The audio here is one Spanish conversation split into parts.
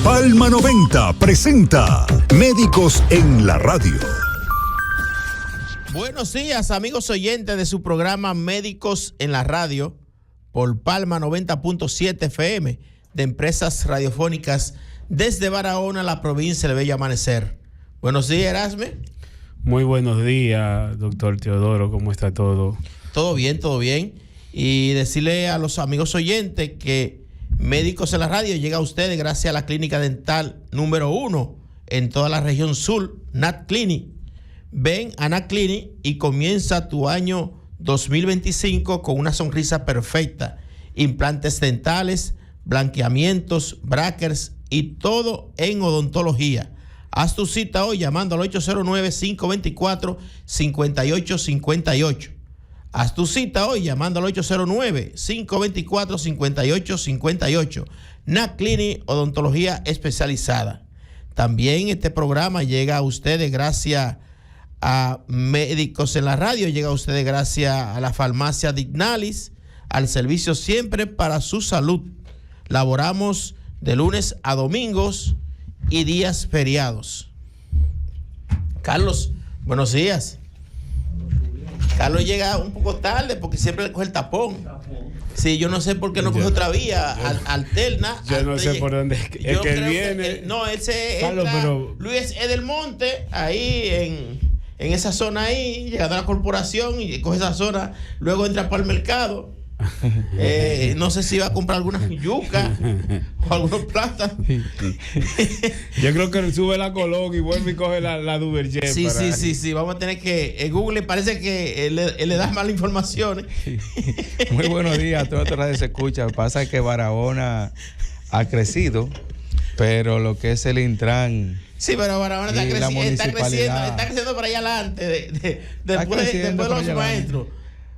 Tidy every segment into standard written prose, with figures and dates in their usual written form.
Palma 90 presenta Médicos en la Radio. Buenos días, amigos oyentes de su programa Médicos en la Radio por Palma 90.7 FM de Empresas Radiofónicas desde Barahona, la provincia de Bello Amanecer. Buenos días, Erasme. Muy buenos días, doctor Teodoro, ¿cómo está todo? Todo bien, todo bien. Y decirle a los amigos oyentes que Médicos en la Radio llega a ustedes gracias a la clínica dental número 1 en toda la región sur, Nat Clinic. Ven a Nat Clinic y comienza tu año 2025 con una sonrisa perfecta, implantes dentales, blanqueamientos, brackers y todo en odontología. Haz tu cita hoy llamando al 809-524-5858. Haz tu cita hoy llamando al 809-524-5858. Nat Clinic, odontología especializada. También este programa llega a ustedes gracias a Médicos en la Radio, llega a ustedes gracias a la farmacia Dignalis, al servicio siempre para su salud. Laboramos de lunes a domingos y días feriados. Carlos, buenos días. Carlos llega un poco tarde porque siempre le coge el tapón. Sí, yo no sé por qué no coge otra vía alterna. Yo no sé por dónde es que él viene. No, él se Carlos, pero Luis Edelmonte, ahí en esa zona ahí, llegando a la corporación y coge esa zona, luego entra para el mercado. No sé si va a comprar alguna yuca o algunos plátanos. Yo creo que sube la Colón y vuelve y coge la Duverger. Sí. Vamos a tener que. Google parece que él le da mala información. Muy buenos días a todos los que se escuchan. Pasa que Barahona ha crecido, pero lo que es el Intran. Sí, pero Barahona está creciendo para allá adelante, después de los maestros.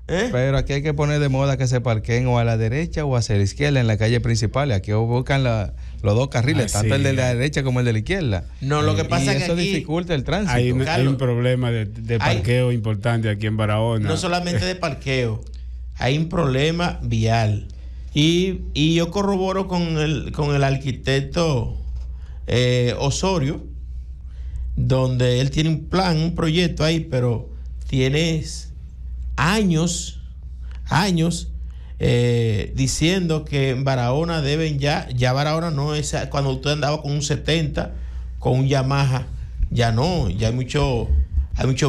Pero aquí hay que poner de moda que se parqueen o a la derecha o hacia la izquierda en la calle principal. Aquí buscan los dos carriles, tanto el de la derecha como el de la izquierda. No, lo que pasa es que eso aquí dificulta el tránsito. Hay un problema de parqueo importante aquí en Barahona. No solamente de parqueo, hay un problema vial. Y yo corroboro con el arquitecto Osorio, donde él tiene un plan, un proyecto ahí, pero tienes años diciendo que en Barahona deben ya Barahona no es cuando usted andaba con un 70, con un Yamaha, ya no, ya hay mucho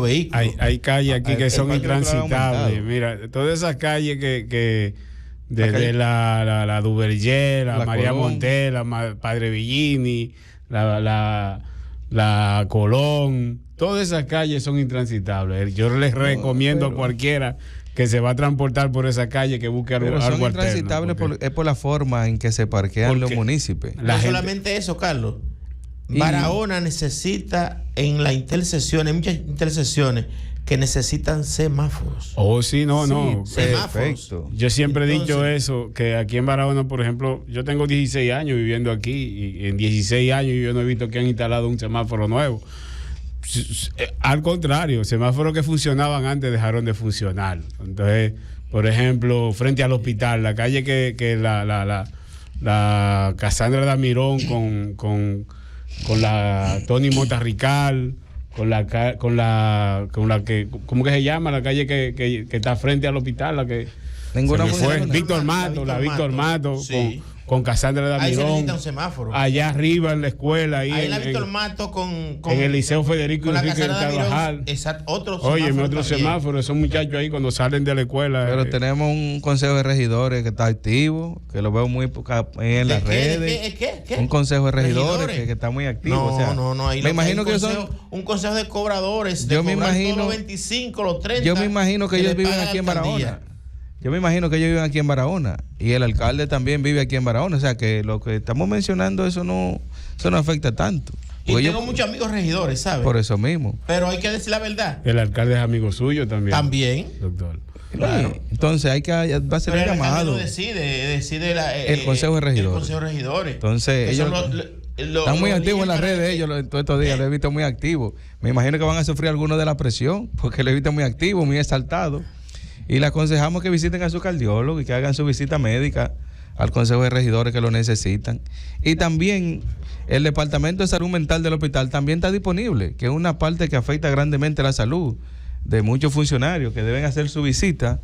vehículo. Hay calles aquí que son intransitables. Mira, todas esas calles que desde la Duverger, la María Monté, la Padre Villini, la Colón, todas esas calles son intransitables. Yo les recomiendo a cualquiera que se va a transportar por esa calle que busque algo alterno. Son intransitables es por la forma en que se parquean los municipios. No solamente eso, Carlos. Barahona necesita en las intersecciones, hay muchas intersecciones que necesitan semáforos. Oh, sí, no. Semáforos. Perfecto. Yo siempre he dicho eso, que aquí en Barahona, por ejemplo, yo tengo 16 años viviendo aquí y en 16 años yo no he visto que han instalado un semáforo nuevo. Al contrario, semáforos que funcionaban antes dejaron de funcionar. Entonces, por ejemplo, frente al hospital, la calle que la Casandra Damirón con la Tony Mota Rical, con la que, ¿cómo que se llama? La calle que está frente al hospital, la que ninguna fue Víctor Mato, sí. con Casandra Damirón. Ahí se necesita un semáforo. Allá arriba en la escuela. Ahí la Víctor Mato con en el Liceo Federico Enrique de Carvajal. Exacto, otro semáforo. Esos muchachos ahí cuando salen de la escuela. Pero tenemos un consejo de regidores que está activo, que lo veo muy en las redes. ¿Qué? Un consejo de regidores que está muy activo. No. Ahí me imagino que un consejo de cobradores. Yo me imagino los 25, los 30. Yo me imagino que ellos viven aquí en Barahona. Y el alcalde también vive aquí en Barahona. O sea que lo que estamos mencionando, eso no afecta tanto. Y tengo muchos amigos regidores, ¿sabes? Por eso mismo. Pero hay que decir la verdad. El alcalde es amigo suyo también. También. Doctor. Claro. Entonces hay que va a ser el llamado. No decide el Consejo de Regidores. El Consejo de Regidores. Entonces ellos están muy activos en las redes, ellos todos estos días lo he visto muy activos. Me imagino que van a sufrir algunos de la presión, porque lo he visto muy activo, muy exaltado. Y le aconsejamos que visiten a su cardiólogo y que hagan su visita médica al Consejo de Regidores que lo necesitan. Y también El Departamento de Salud Mental del hospital también está disponible, que es una parte que afecta grandemente la salud de muchos funcionarios que deben hacer su visita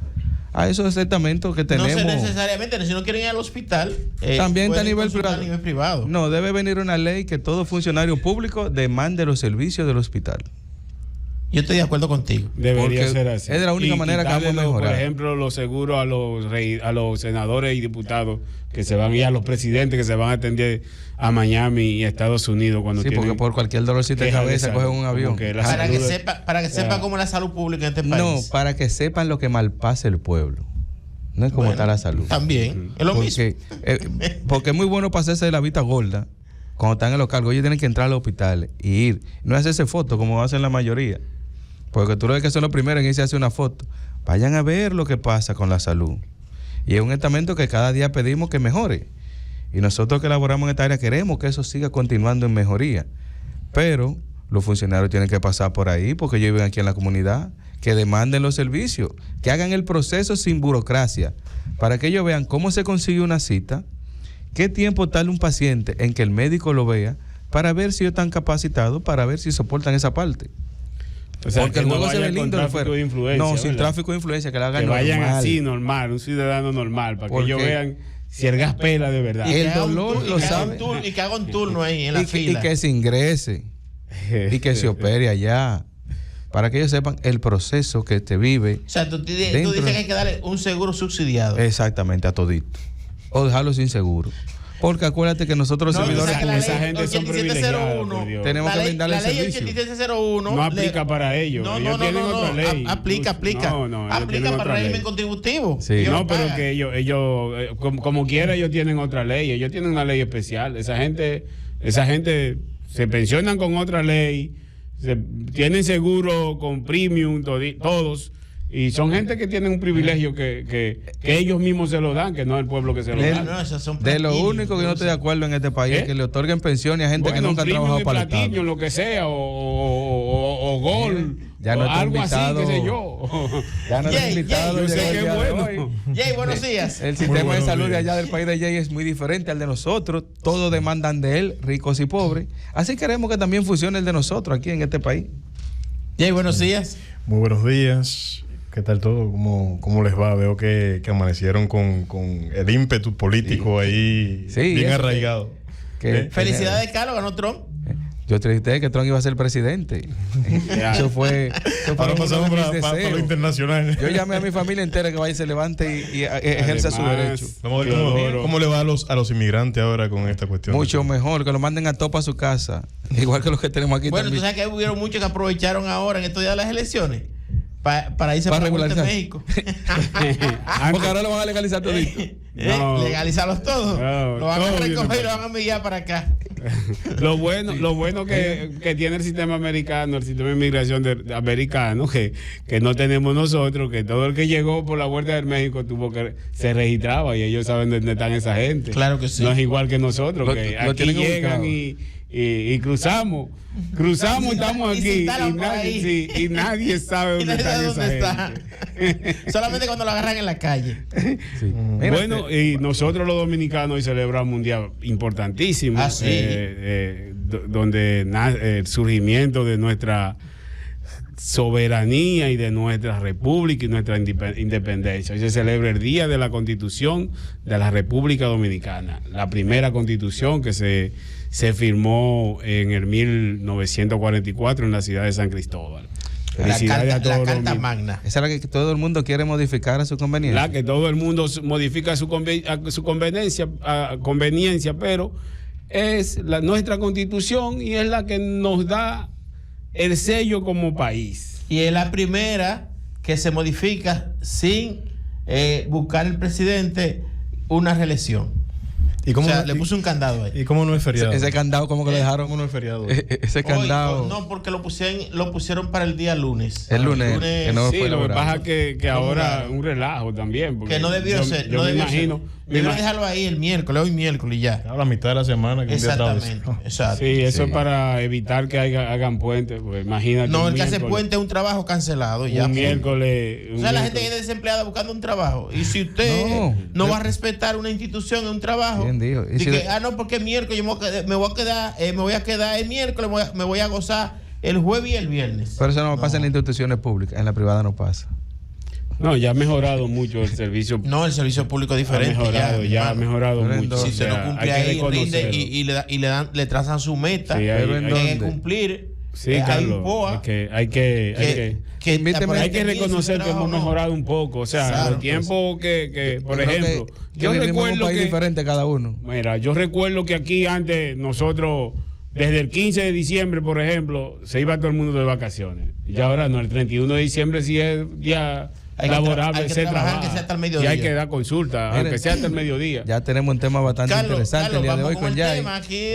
a esos estamentos que tenemos. No necesariamente, si no quieren ir al hospital, también está a nivel privado. No, debe venir una ley que todo funcionario público demande los servicios del hospital. Yo estoy de acuerdo contigo. Debería ser así. Es de la única manera que vamos a mejorar. Por ejemplo, los seguros a los senadores y diputados que se van, y a los presidentes que se van a atender a Miami y a Estados Unidos cuando tienen, porque por cualquier dolorcito de cabeza cogen un avión. Para que sepa cómo es la salud pública en este país. No, para que sepan lo que malpasa el pueblo. No es como está la salud. También, es lo mismo. Porque es muy bueno pasarse de la vista gorda cuando están en los cargos. Ellos tienen que entrar a los hospitales y ir. No hacerse fotos como hacen la mayoría. Porque tú lo ves que son los primeros en irse a hacer una foto. Vayan a ver lo que pasa con la salud. Y es un estamento que cada día pedimos que mejore. Y nosotros que elaboramos en esta área queremos que eso siga continuando en mejoría. Pero los funcionarios tienen que pasar por ahí porque ellos viven aquí en la comunidad, que demanden los servicios, que hagan el proceso sin burocracia, para que ellos vean cómo se consigue una cita, qué tiempo tarda un paciente en que el médico lo vea, para ver si ellos están capacitados, para ver si soportan esa parte. O sea, porque el juego no se ve lindo de influencia, no, sin tráfico de influencia, que la hagan que normal. vayan así normal, un ciudadano normal, para que ellos vean si el gas pela de verdad. Y el dolor lo sabe. Y que haga un turno ahí en la fila. Y que se ingrese. Y que se opere allá. Para que ellos sepan el proceso que te vive. O sea, tú dices que hay que darle un seguro subsidiado. Exactamente, a todito. O dejarlo sin seguro. Porque acuérdate que nosotros los servidores esa gente son privilegiados. Tenemos que brindarle el servicio. La ley 8701 no aplica para ellos. Ellos tienen otra ley. Aplica. Aplica para el régimen contributivo. Sí. No, pero que ellos como quiera, ellos tienen otra ley. Ellos tienen una ley especial. Esa gente se pensionan con otra ley. Tienen seguro con premium, todos. Y son gente que tienen un privilegio que ellos mismos se lo dan, que no es el pueblo que se lo da. De lo único que yo no estoy de acuerdo en este país es que le otorguen pensiones a gente que nunca ha trabajado para el Estado. Lo que sea, o gol, ya no o algo invitado, así, qué sé yo. Ya no está invitado. Yo sé que es bueno. Jay, buenos días. El sistema de salud de allá del país de Jay es muy diferente al de nosotros. Todos demandan de él, ricos y pobres. Así queremos que también funcione el de nosotros aquí en este país. Jay, buenos días. Muy buenos días. ¿Qué tal todo? ¿Cómo les va? Veo que amanecieron con el ímpetu político ahí bien arraigado. Felicidades, Carlos, ganó Trump. Yo te dije que Trump iba a ser presidente. Eso fue. Ahora pasamos para lo internacional. Yo llamé a mi familia entera que vaya y se levante y ejerza su derecho. Vamos a ver cómo le va a los inmigrantes ahora con esta cuestión. Mucho mejor, que lo manden a topa a su casa. Igual que los que tenemos aquí. Bueno, tú sabes que hubieron muchos que aprovecharon ahora en estos días de las elecciones para irse para regularizar México. Porque ahora lo van a legalizar todito. Legalizarlos todos. Lo van a recoger y lo van a enviar para acá. Lo bueno que tiene el sistema americano, el sistema de inmigración americano, que no tenemos nosotros, que todo el que llegó por la puerta de México se registraba y ellos saben dónde están esa gente. Claro que sí. No es igual que nosotros, que aquí llegan y cruzamos, estamos aquí y nadie sabe dónde está esa gente. Solamente cuando lo agarran en la calle. Sí. Bueno, y nosotros los dominicanos hoy celebramos un día importantísimo, donde el surgimiento de nuestra soberanía y de nuestra república y nuestra independencia. Hoy se celebra el Día de la Constitución de la República Dominicana, la primera constitución que se firmó en el 1944 en la ciudad de San Cristóbal. Felicidades a todos la Carta Magna. Esa es la que todo el mundo quiere modificar a su conveniencia. La que todo el mundo modifica a su conveniencia, pero es nuestra constitución y es la que nos da el sello como país. Y es la primera que se modifica sin buscar el presidente una reelección. ¿Y cómo le puso un candado ahí? ¿Y cómo no es feriado? Ese candado, ¿cómo que lo dejaron? ¿Cómo no es feriado? Ese candado. No, porque lo pusieron para el día lunes. El lunes. Que no fue lo que pasa es que ahora un relajo también. Que no debió ser. Yo me imagino. Debieron dejarlo ahí el miércoles, hoy miércoles y ya. A la mitad de la semana. Que exactamente. Exacto. Sí, eso es para evitar que hagan puentes. Pues imagínate. No, el que hace puente es un trabajo cancelado. Ya. Un miércoles. La gente viene desempleada buscando un trabajo. Y si usted no va a respetar una institución en un trabajo, Bien dijo. No, porque es miércoles, yo me voy a quedar el miércoles, me voy a gozar el jueves y el viernes. Pero eso no pasa en las instituciones públicas, en la privada no pasa. No, ya ha mejorado mucho el servicio. No, el servicio público es diferente. Ha mejorado mucho. Si se no cumple ahí, rinde y le trazan su meta. Sí, hay que cumplir. Sí, Carlos, hay que reconocer que hemos mejorado un poco. O sea, los tiempos que por ejemplo, yo recuerdo un país diferente cada uno. Mira, yo recuerdo que aquí antes nosotros, desde el 15 de diciembre, por ejemplo, se iba todo el mundo de vacaciones. Y ahora no, el 31 de diciembre sí es ya laborable, se trabaja, y hay que dar consulta, aunque sea hasta el mediodía. Ya tenemos un tema bastante interesante el día de hoy con Yay.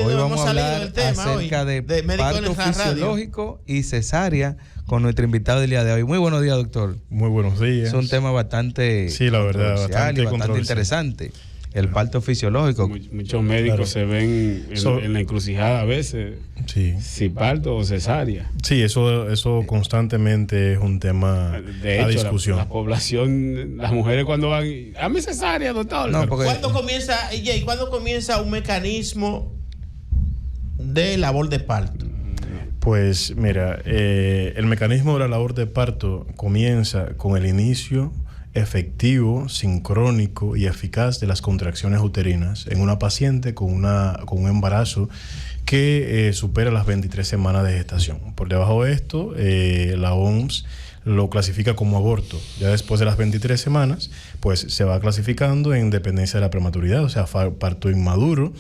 Hoy vamos a hablar acerca de parto fisiológico y cesárea con nuestro invitado del día de hoy. Muy buenos días, doctor. Muy buenos días. Es un tema bastante, la verdad, bastante interesante. El parto fisiológico. Muchos médicos se ven en la encrucijada a veces. Sí. Si parto o cesárea. Sí, eso constantemente es un tema a discusión. La población, las mujeres cuando van, hazme cesárea, doctor. No, ¿Cuándo comienza un mecanismo de labor de parto? Pues mira, el mecanismo de la labor de parto comienza con el inicio efectivo, sincrónico y eficaz de las contracciones uterinas en una paciente con un embarazo que supera las 23 semanas de gestación. Por debajo de esto, la OMS lo clasifica como aborto. Ya después de las 23 semanas, pues se va clasificando en dependencia de la prematuridad, o sea, parto inmaduro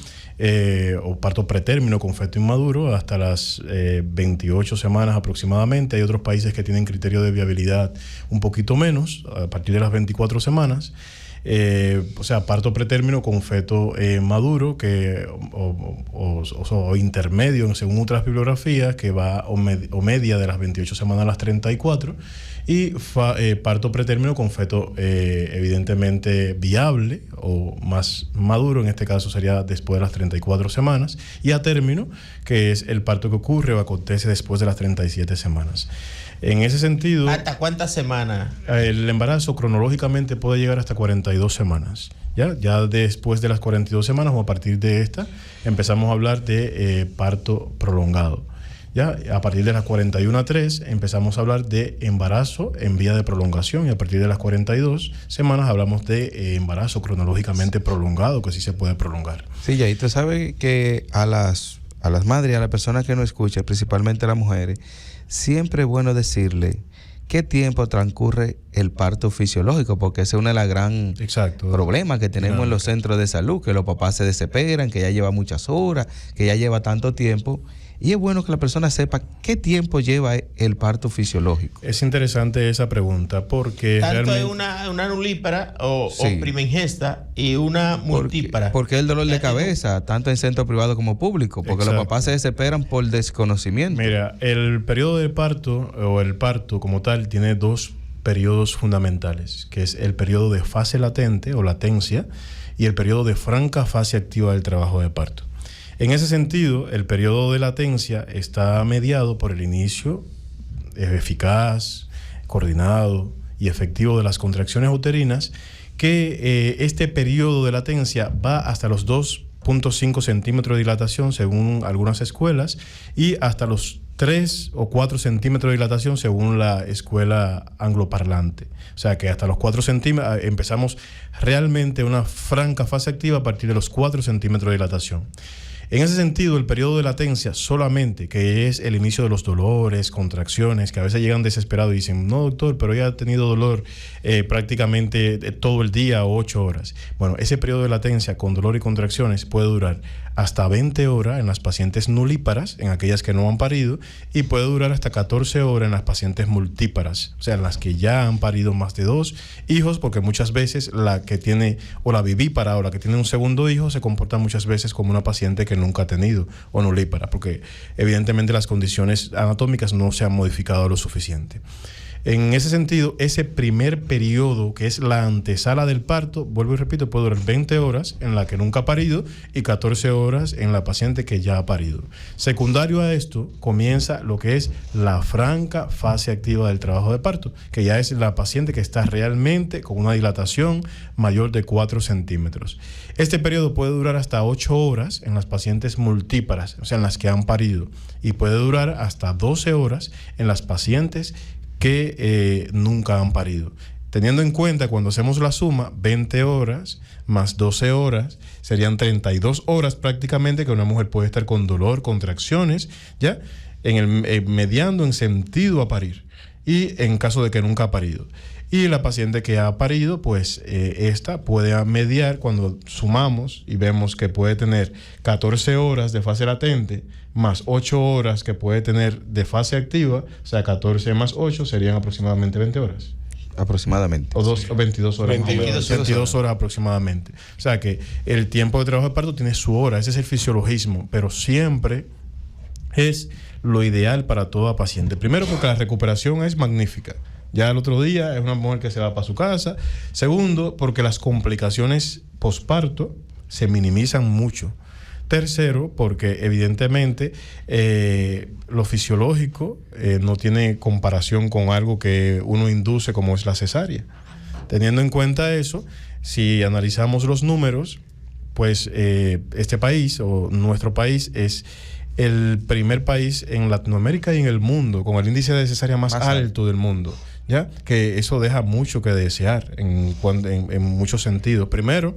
o parto pretérmino con feto inmaduro hasta las 28 semanas aproximadamente. Hay otros países que tienen criterio de viabilidad un poquito menos, a partir de las 24 semanas. O sea, parto pretérmino con feto maduro o intermedio, según otras bibliografías, que va o media de las 28 semanas a las 34, y parto pretérmino con feto evidentemente viable o más maduro, en este caso sería después de las 34 semanas, y a término, que es el parto que ocurre o acontece después de las 37 semanas. En ese sentido... ¿Hasta cuántas semanas? El embarazo cronológicamente puede llegar hasta 42 semanas. Ya después de las 42 semanas o a partir de esta empezamos a hablar de parto prolongado. Ya a partir de las 41 a 3 empezamos a hablar de embarazo en vía de prolongación, y a partir de las 42 semanas hablamos de embarazo cronológicamente prolongado, que sí se puede prolongar. Sí, ya, y tú sabes que a las madres, a las personas que nos escuchan, principalmente a las mujeres, siempre es bueno decirle qué tiempo transcurre el parto fisiológico, porque ese es uno de los gran problemas que tenemos en los centros de salud, que los papás se desesperan, que ya lleva muchas horas, que ya lleva tanto tiempo. Y es bueno que la persona sepa qué tiempo lleva el parto fisiológico. Es interesante esa pregunta porque tanto realmente... es una nulípara o primigesta y una multípara. Porque el dolor de cabeza, tanto en centro privado como público, porque los papás se desesperan por desconocimiento. Mira, el periodo de parto o el parto como tal tiene dos periodos fundamentales, que es el periodo de fase latente o latencia y el periodo de franca fase activa del trabajo de parto. En ese sentido, el periodo de latencia está mediado por el inicio eficaz, coordinado y efectivo de las contracciones uterinas, que este periodo de latencia va hasta los 2.5 centímetros de dilatación según algunas escuelas y hasta los 3 o 4 centímetros de dilatación según la escuela angloparlante. O sea que hasta los 4 centímetros empezamos realmente una franca fase activa a partir de los 4 centímetros de dilatación. En ese sentido, el periodo de latencia solamente, que es el inicio de los dolores, contracciones, que a veces llegan desesperados y dicen, no doctor, pero ella ha tenido dolor prácticamente todo el día o 8 horas. Bueno, ese periodo de latencia con dolor y contracciones puede durar hasta 20 horas en las pacientes nulíparas, en aquellas que no han parido, y puede durar hasta 14 horas en las pacientes multíparas, o sea, en las que ya han parido más de 2 hijos, porque muchas veces la que tiene, o la vivípara o la que tiene un segundo hijo, se comporta muchas veces como una paciente que que nunca ha tenido, o nulípara, porque evidentemente las condiciones anatómicas no se han modificado lo suficiente. En ese sentido, ese primer periodo, que es la antesala del parto, vuelvo y repito, puede durar 20 horas en la que nunca ha parido y 14 horas en la paciente que ya ha parido. Secundario a esto, comienza lo que es la franca fase activa del trabajo de parto, que ya es la paciente que está realmente con una dilatación mayor de 4 centímetros. Este periodo puede durar hasta 8 horas en las pacientes multíparas, o sea, en las que han parido, y puede durar hasta 12 horas en las pacientes que nunca han parido. Teniendo en cuenta, cuando hacemos la suma, 20 horas más 12 horas, serían 32 horas prácticamente que una mujer puede estar con dolor, contracciones, ¿ya? Mediando en sentido a parir, y en caso de que nunca ha parido. Y la paciente que ha parido, pues esta puede mediar cuando sumamos y vemos que puede tener 14 horas de fase latente más 8 horas que puede tener de fase activa, o sea, 14 más 8 serían aproximadamente 20 horas. Aproximadamente. O 22 horas. 22 horas aproximadamente. O sea que el tiempo de trabajo de parto tiene su hora, ese es el fisiologismo, pero siempre es lo ideal para toda paciente. Primero, porque la recuperación es magnífica. Ya el otro día es una mujer que se va para su casa. Segundo, porque las complicaciones posparto se minimizan mucho. Tercero, porque evidentemente lo fisiológico no tiene comparación con algo que uno induce como es la cesárea. Teniendo en cuenta eso, si analizamos los números, pues este país o nuestro país es el primer país en Latinoamérica y en el mundo con el índice de cesárea más alto del mundo, ¿ya? Que eso deja mucho que desear en muchos sentidos. Primero,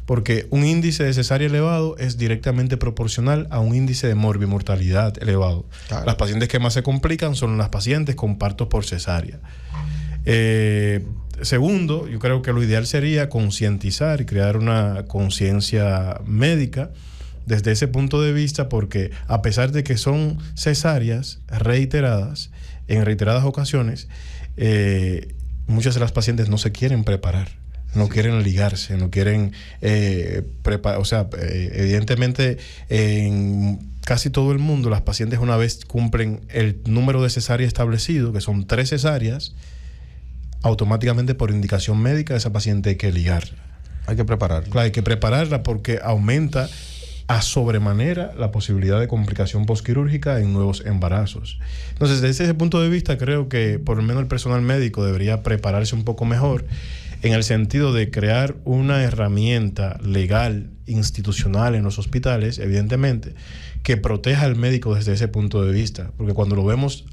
porque un índice de cesárea elevado es directamente proporcional a un índice de morbimortalidad elevado. Claro. Las pacientes que más se complican son las pacientes con partos por cesárea. Segundo, yo creo que lo ideal sería concientizar y crear una conciencia médica desde ese punto de vista, porque a pesar de que son cesáreas reiteradas, en reiteradas ocasiones, muchas de las pacientes no se quieren preparar, no quieren ligarse, no quieren evidentemente en casi todo el mundo las pacientes, una vez cumplen el número de cesáreas establecido, que son 3 cesáreas, automáticamente por indicación médica esa paciente hay que ligar. Hay que prepararla. Claro, hay que prepararla porque aumenta a sobremanera la posibilidad de complicación posquirúrgica en nuevos embarazos. Entonces, desde ese punto de vista, creo que por lo menos el personal médico debería prepararse un poco mejor en el sentido de crear una herramienta legal, institucional en los hospitales, evidentemente, que proteja al médico desde ese punto de vista. Porque cuando lo vemos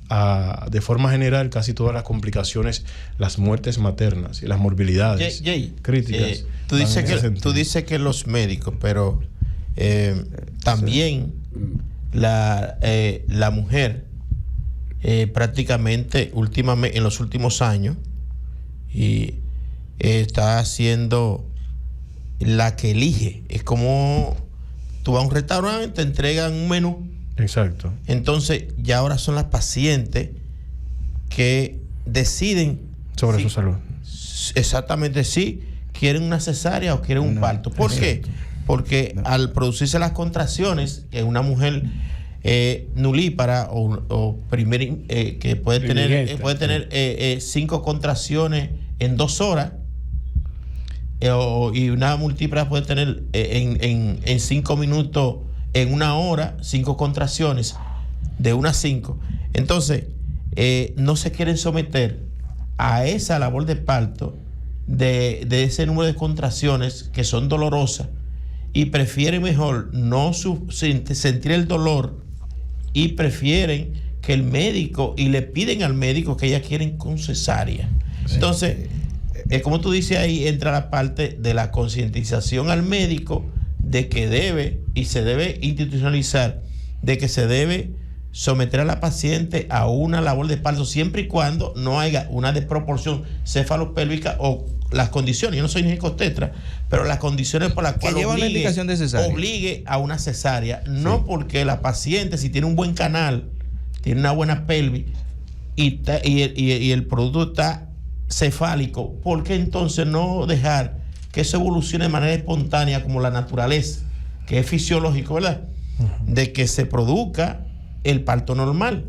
de forma general, casi todas las complicaciones, las muertes maternas y las morbilidades críticas. Tú dices que los médicos, pero también la mujer prácticamente últimamente en los últimos años y está siendo la que elige. Es como tú vas a un restaurante, te entregan un menú. Exacto. Entonces ya ahora son las pacientes que deciden sobre su salud. Exactamente, si quieren una cesárea o quieren un parto. ¿Por qué? Porque al producirse las contracciones, que una mujer nulípara o que puede tener 5 contracciones en 2 horas, y una multípara puede tener en 5 minutos, en 1 hora, 5 contracciones, de 1 a 5. Entonces, no se quieren someter a esa labor de parto de ese número de contracciones que son dolorosas, y prefieren mejor no sentir el dolor, y prefieren que el médico, y le piden al médico que ellas quieren con cesárea. Sí. Entonces, como tú dices, ahí entra la parte de la concientización al médico de que debe y se debe institucionalizar, de que se debe someter a la paciente a una labor de parto siempre y cuando no haya una desproporción cefalopélvica o las condiciones. Yo no soy ginecostetra, pero las condiciones por las cuales obligue a una cesárea, no porque la paciente, si tiene un buen canal, tiene una buena pelvis y el producto está cefálico, ¿por qué entonces no dejar que eso evolucione de manera espontánea como la naturaleza, que es fisiológico, ¿verdad? de que se produzca el parto normal,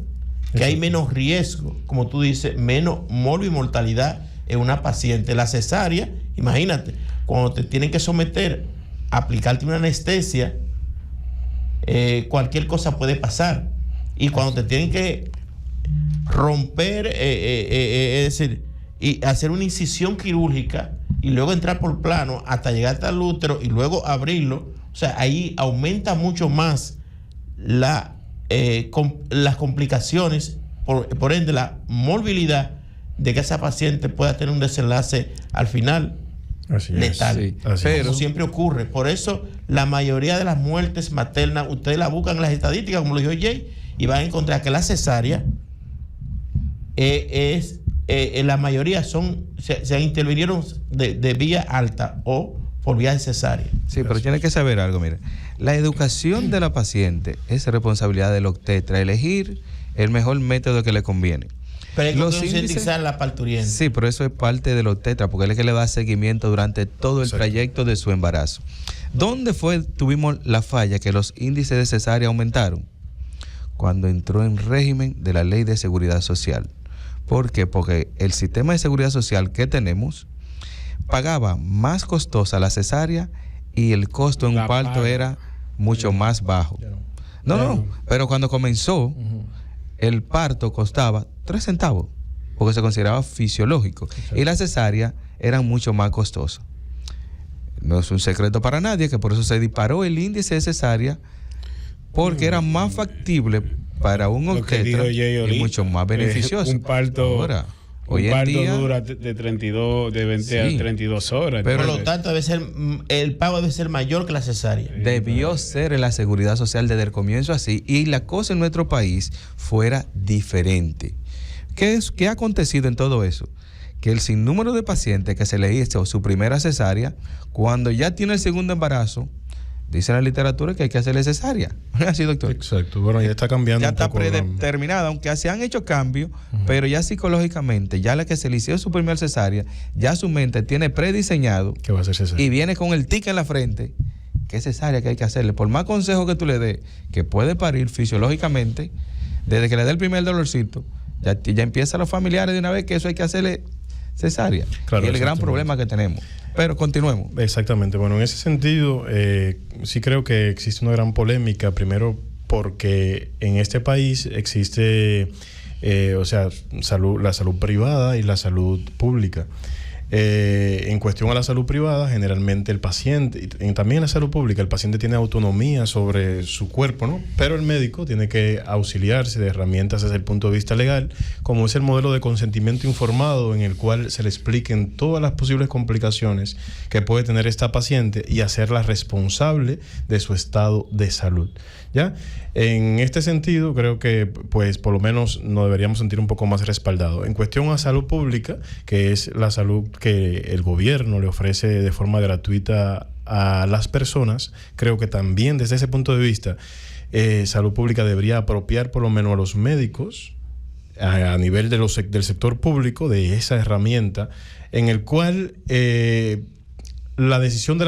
que hay menos riesgo, como tú dices, menos morbo y mortalidad en una paciente. La cesárea, imagínate, cuando te tienen que someter a aplicarte una anestesia, cualquier cosa puede pasar. Y cuando te tienen que romper, es decir, y hacer una incisión quirúrgica y luego entrar por plano hasta llegar hasta el útero y luego abrirlo, o sea, ahí aumenta mucho más las complicaciones, por ende la morbilidad de que esa paciente pueda tener un desenlace al final letal. Sí, pero como siempre ocurre. Por eso la mayoría de las muertes maternas, ustedes la buscan en las estadísticas, como lo dijo Jay, y van a encontrar que la cesárea la mayoría se intervinieron de vía alta o por vía de cesárea. Sí, pero tiene que saber algo, mire. La educación de la paciente es responsabilidad del obstetra, elegir el mejor método que le conviene. Pero hay que concientizar la parturienta. Sí, pero eso es parte del obstetra, porque él es que le da seguimiento durante todo el trayecto de su embarazo. ¿Dónde tuvimos la falla que los índices de cesárea aumentaron? Cuando entró en régimen de la Ley de Seguridad Social. ¿Por qué? Porque el sistema de seguridad social que tenemos pagaba más costosa la cesárea y el costo en un parto era mucho más bajo. No, pero cuando comenzó, el parto costaba 3 centavos, porque se consideraba fisiológico, y la cesárea era mucho más costosa. No es un secreto para nadie que por eso se disparó el índice de cesárea, porque era más factible para un obstetra y mucho más beneficioso. Un parto ahora, hoy en día dura de 20 a 32 horas. Pero por lo tanto, el pago debe ser mayor que la cesárea. Debió ser en la seguridad social desde el comienzo así, y la cosa en nuestro país fuera diferente. ¿Qué ha acontecido en todo eso? Que el sinnúmero de pacientes que se le hizo su primera cesárea, cuando ya tiene el segundo embarazo, dice la literatura que hay que hacerle cesárea. ¿Así, doctor? Exacto. Bueno, ya está cambiando. Ya está predeterminada, aunque se han hecho cambios, pero ya psicológicamente, ya la que se le hizo su primer cesárea, ya su mente tiene prediseñado que va a ser cesárea. Y viene con el tic en la frente, que es cesárea que hay que hacerle. Por más consejo que tú le des, que puede parir fisiológicamente, desde que le dé el primer dolorcito, ya empiezan los familiares de una vez que eso hay que hacerle cesárea. Claro, y el gran problema que tenemos. Pero continuemos. Exactamente. Bueno, en ese sentido, sí creo que existe una gran polémica. Primero, porque en este país existe, la salud privada y la salud pública. En cuestión a la salud privada, generalmente el paciente, y también en la salud pública, el paciente tiene autonomía sobre su cuerpo, ¿no? Pero el médico tiene que auxiliarse de herramientas desde el punto de vista legal, como es el modelo de consentimiento informado, en el cual se le expliquen todas las posibles complicaciones que puede tener esta paciente y hacerla responsable de su estado de salud. ¿Ya? En este sentido, creo que, pues, por lo menos nos deberíamos sentir un poco más respaldados. En cuestión a salud pública, que es la salud que el gobierno le ofrece de forma gratuita a las personas, creo que también desde ese punto de vista, salud pública debería apropiar por lo menos a los médicos a nivel de del sector público de esa herramienta en el cual la decisión de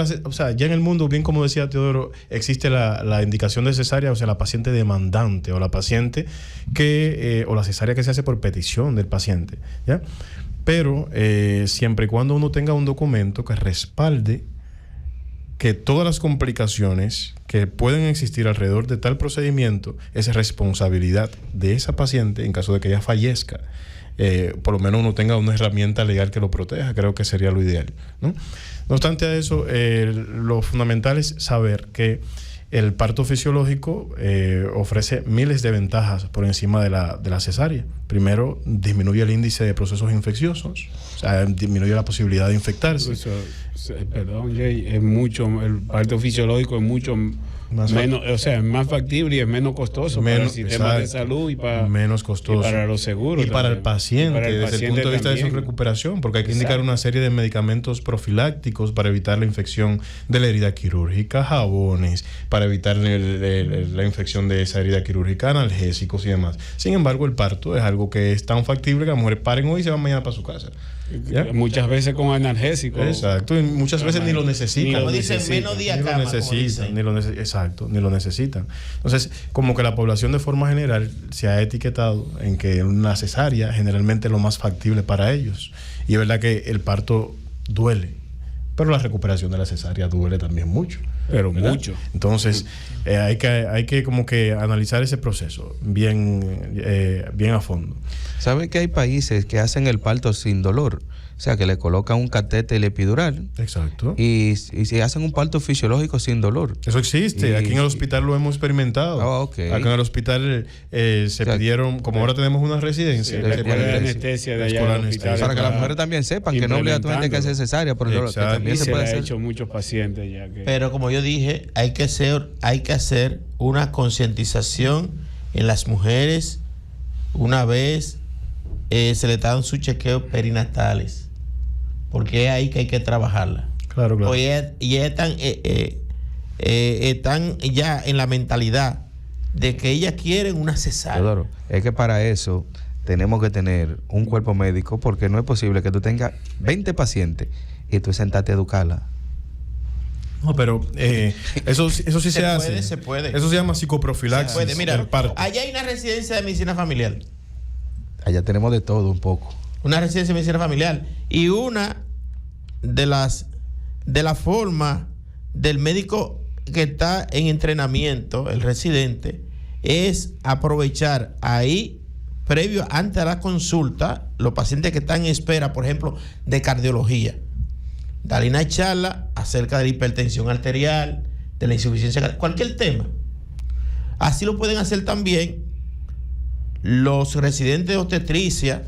ya en el mundo, bien como decía Teodoro, existe la indicación de cesárea, o sea, la paciente demandante o la paciente o la cesárea que se hace por petición del paciente, ¿ya? Pero siempre y cuando uno tenga un documento que respalde que todas las complicaciones que pueden existir alrededor de tal procedimiento es responsabilidad de esa paciente en caso de que ella fallezca. Por lo menos uno tenga una herramienta legal que lo proteja, creo que sería lo ideal, ¿no? No obstante a eso, lo fundamental es saber que el parto fisiológico ofrece miles de ventajas por encima de la cesárea. Primero, disminuye el índice de procesos infecciosos, o sea, disminuye la posibilidad de infectarse. Perdón, Jay, el parto fisiológico es mucho menos, o sea, es más factible y es menos costoso para el sistema de salud y menos costoso, y para los seguros y para el paciente, desde el punto de vista de su recuperación, porque hay que indicar una serie de medicamentos profilácticos para evitar la infección de la herida quirúrgica, jabones para evitar la infección de esa herida quirúrgica, analgésicos y demás. Sin embargo, el parto es algo que es tan factible que las mujeres paren hoy y se van mañana para su casa. ¿Ya? Muchas veces con analgésicos. Exacto, y muchas veces ni lo necesitan. Como dicen, menos día cama, exacto, ni lo necesitan. Entonces, como que la población de forma general se ha etiquetado en que una cesárea generalmente es lo más factible para ellos. Y es verdad que el parto duele, pero la recuperación de la cesárea duele también mucho. Pero ¿verdad? mucho. Entonces, hay que como que analizar ese proceso bien a fondo. ¿Saben que hay países que hacen el parto sin dolor? O sea, que le colocan un catéter epidural. Exacto. Y se hacen un parto fisiológico sin dolor. Eso existe. Aquí en el hospital lo hemos experimentado. Okay. Acá en el hospital se pidieron, como ahora tenemos una residencia, la escuela de anestesia de allá del hospital. Para que las mujeres también sepan que no obligatoriamente hay que hacer cesárea, pero que también se puede hacer. Hecho muchos pacientes ya que... Pero como yo dije, hay que hacer una concientización en las mujeres una vez se le dan sus chequeos perinatales, porque es ahí que hay que trabajarla. Claro. Y están ya en la mentalidad de que ellas quieren una cesárea. Claro, es que para eso tenemos que tener un cuerpo médico, porque no es posible que tú tengas 20 pacientes y tú sentarte a educarla. No, pero eso sí se hace. Se puede. Eso se llama psicoprofilaxis. Se puede. Mira, del parto. allá hay una residencia de medicina familiar. Allá tenemos de todo un poco. Una residencia de medicina familiar. Y una de la forma del médico que está en entrenamiento, el residente, es aprovechar ahí, previo, antes de la consulta, los pacientes que están en espera, por ejemplo, de cardiología. Darle una charla acerca de la hipertensión arterial, de la insuficiencia cardíaca, cualquier tema. Así lo pueden hacer también los residentes de obstetricia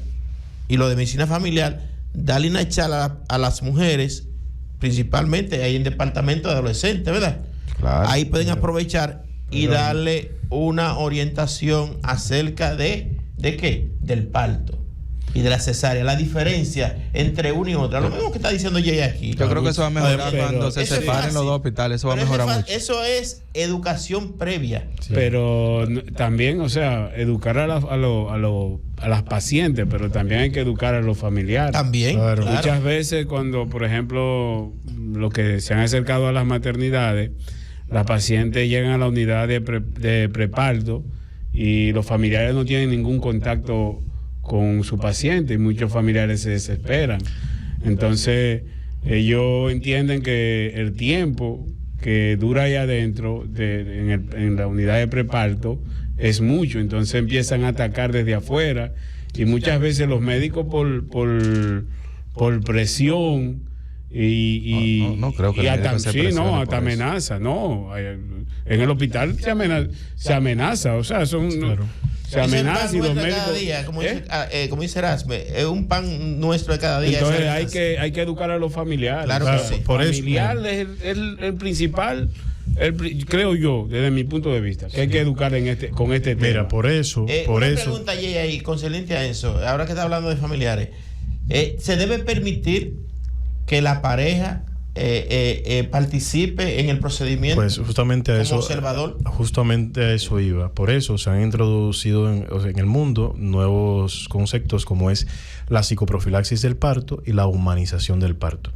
y los de medicina familiar, darle una charla a las mujeres, principalmente ahí en departamento de adolescentes, ¿verdad? Claro. Ahí pueden aprovechar y darle una orientación acerca de ¿qué? Del parto y de la cesárea, la diferencia entre uno y otra. Lo mismo que está diciendo Jay aquí. Yo creo que eso va a mejorar cuando se separen los dos hospitales. Eso va a mejorar mucho. Eso es educación previa. Sí. Pero también, o sea, educar a las pacientes, pero también hay que educar a los familiares. También. Claro. Muchas veces cuando, por ejemplo, los que se han acercado a las maternidades, las pacientes llegan a la unidad de preparto y los familiares no tienen ningún contacto con su paciente y muchos familiares se desesperan. Entonces, ellos entienden que el tiempo que dura ahí adentro en la unidad de preparto es mucho, entonces empiezan a atacar desde afuera y muchas veces los médicos por presión no creo que hasta amenaza, en el hospital se amenaza, o sea, se amenaza y los médicos cada día, como dice Erasme, es un pan nuestro de cada día. Entonces hay que educar a los familiares. Claro que sí. Por familiar es el principal, creo yo, desde mi punto de vista, que hay que educar con este tema. Mira, por eso. Una pregunta, Jay, ahí, concerniente a eso, ahora que está hablando de familiares, ¿se debe permitir que la pareja participe en el procedimiento? Pues justamente a eso, observador. Justamente a eso iba. Por eso se han introducido en el mundo nuevos conceptos como es la psicoprofilaxis del parto y la humanización del parto.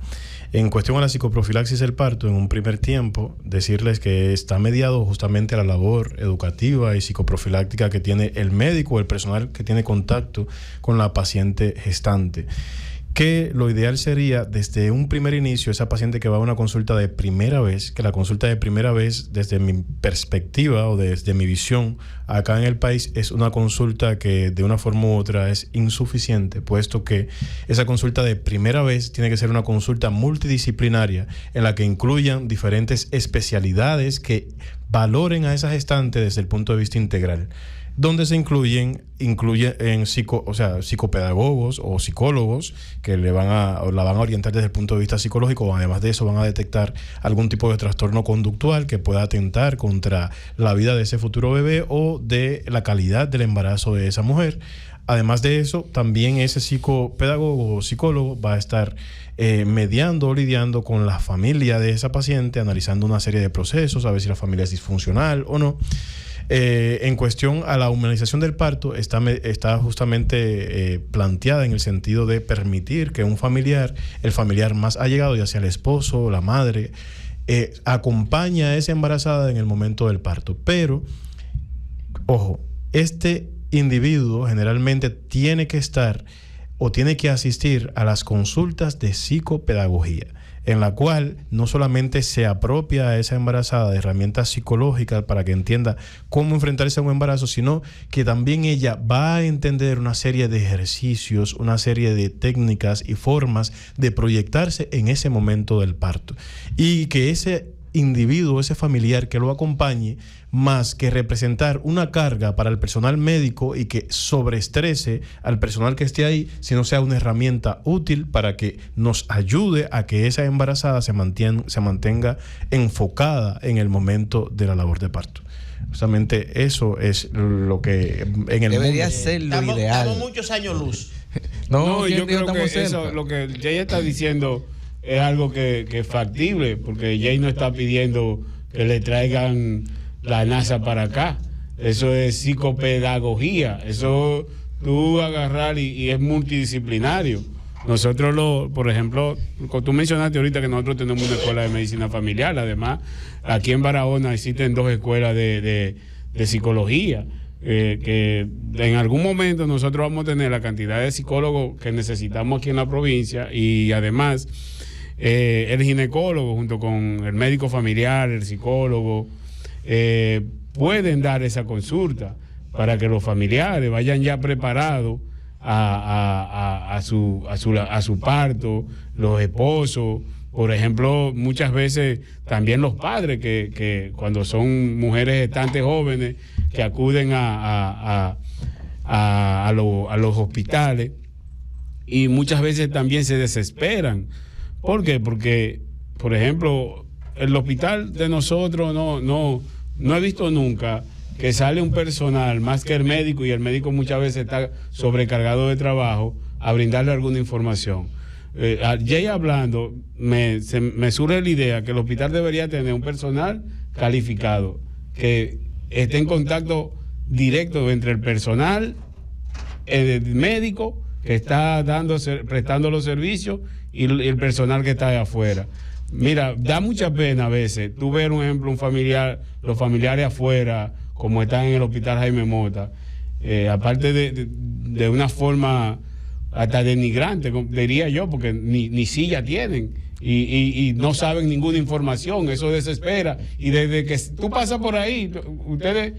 En cuestión a la psicoprofilaxis del parto, en un primer tiempo, decirles que está mediado justamente a la labor educativa y psicoprofiláctica que tiene el médico o el personal que tiene contacto con la paciente gestante. Que lo ideal sería, desde un primer inicio, esa paciente que va a una consulta de primera vez, que la consulta de primera vez, desde mi perspectiva o desde mi visión, acá en el país, es una consulta que de una forma u otra es insuficiente, puesto que esa consulta de primera vez tiene que ser una consulta multidisciplinaria, en la que incluyan diferentes especialidades que valoren a esa gestante desde el punto de vista integral, donde se incluyen psicopedagogos o psicólogos que la van a orientar desde el punto de vista psicológico. Además de eso, van a detectar algún tipo de trastorno conductual que pueda atentar contra la vida de ese futuro bebé o de la calidad del embarazo de esa mujer. Además de eso, también ese psicopedagogo o psicólogo va a estar mediando o lidiando con la familia de esa paciente, analizando una serie de procesos, a ver si la familia es disfuncional o no. En cuestión a la humanización del parto, está justamente planteada en el sentido de permitir que un familiar, el familiar más allegado, ya sea el esposo o la madre, acompañe a esa embarazada en el momento del parto. Pero, ojo, este individuo generalmente tiene que estar o tiene que asistir a las consultas de psicopedagogía, en la cual no solamente se apropia a esa embarazada de herramientas psicológicas para que entienda cómo enfrentarse a un embarazo, sino que también ella va a entender una serie de ejercicios, una serie de técnicas y formas de proyectarse en ese momento del parto. Y que ese individuo, ese familiar que lo acompañe, más que representar una carga para el personal médico y que sobreestrese al personal que esté ahí, sino sea una herramienta útil para que nos ayude a que esa embarazada se mantenga enfocada en el momento de la labor de parto. Justamente eso es lo que en el debería mundo ser lo ideal. Estamos muchos años luz. No, yo creo que eso, lo que Jay está diciendo es algo que es factible, porque Jay no está pidiendo que le traigan la NASA para acá. Eso es psicopedagogía. Eso tú agarrar y es multidisciplinario. Nosotros, por ejemplo, tú mencionaste ahorita que nosotros tenemos una escuela de medicina familiar. Además, aquí en Barahona existen 2 escuelas de psicología. Que en algún momento nosotros vamos a tener la cantidad de psicólogos que necesitamos aquí en la provincia, y además el ginecólogo junto con el médico familiar, el psicólogo, pueden dar esa consulta para que los familiares vayan ya preparados a su parto, los esposos. Por ejemplo, muchas veces también los padres que cuando son mujeres gestantes jóvenes que acuden a los hospitales, y muchas veces también se desesperan. ¿Por qué? Porque, por ejemplo, el hospital de nosotros no he visto nunca que sale un personal más que el médico, y el médico muchas veces está sobrecargado de trabajo, a brindarle alguna información. Jay hablando, me surge la idea que el hospital debería tener un personal calificado que esté en contacto directo entre el personal, el médico que está prestando los servicios, y el personal que está de afuera. Mira, da mucha pena a veces tú ver, un ejemplo, los familiares afuera, como están en el hospital Jaime Mota, aparte de una forma hasta denigrante, diría yo, porque ni silla tienen y no saben ninguna información. Eso desespera. Y desde que tú pasas por ahí, ustedes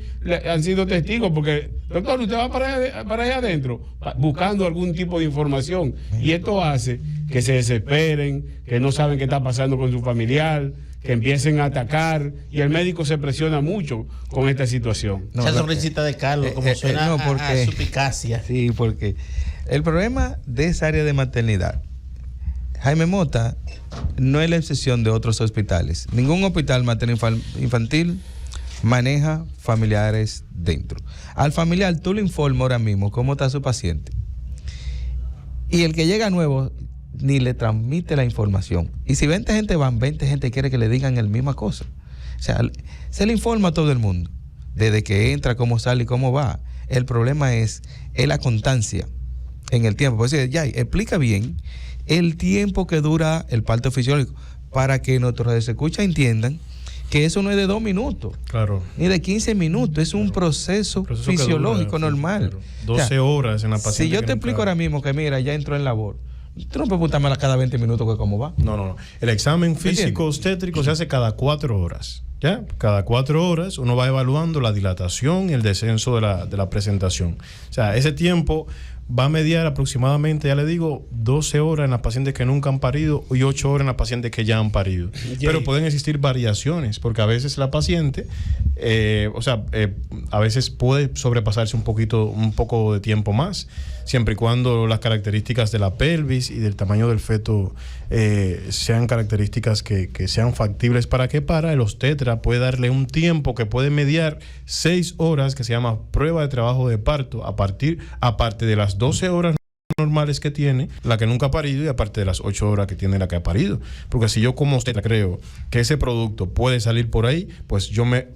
han sido testigos, porque, doctor, usted va para allá adentro buscando algún tipo de información, y esto hace que se desesperen, que no saben qué está pasando con su familiar, que empiecen a atacar, y el médico se presiona mucho con esta situación. Esa sonrisita de Carlos, como suena a suspicacia. Sí, porque el problema de esa área de maternidad, Jaime Mota no es la excepción de otros hospitales. Ningún hospital materno-infantil maneja familiares dentro. Al familiar tú le informas ahora mismo cómo está su paciente, y el que llega nuevo ni le transmite la información. Y si 20 gente van, 20 gente quiere que le digan la misma cosa. O sea, se le informa a todo el mundo, desde que entra, cómo sale y cómo va. El problema es la constancia en el tiempo. Pues ya explica bien el tiempo que dura el parto fisiológico, para que nuestros escuchas entiendan que eso no es de 2 minutos, claro, ni de 15 minutos, es un proceso fisiológico normal. Claro. 12 horas en la paciente. Si yo te explico ahora mismo que mira, ya entró en labor, tú no puedes preguntarme cada 20 minutos que cómo va. No. El examen físico obstétrico se hace cada 4 horas. ¿Ya? Cada 4 horas uno va evaluando la dilatación y el descenso de la presentación. O sea, ese tiempo va a mediar aproximadamente, ya le digo, 12 horas en las pacientes que nunca han parido y 8 horas en las pacientes que ya han parido. Pero pueden existir variaciones, porque a veces la paciente, a veces puede sobrepasarse un poco de tiempo más, siempre y cuando las características de la pelvis y del tamaño del feto sean características que sean factibles para que el obstetra puede darle un tiempo que puede mediar 6 horas, que se llama prueba de trabajo de parto, aparte de las 12 horas normales que tiene la que nunca ha parido, y aparte de las 8 horas que tiene la que ha parido. Porque si yo como obstetra creo que ese producto puede salir por ahí, pues yo me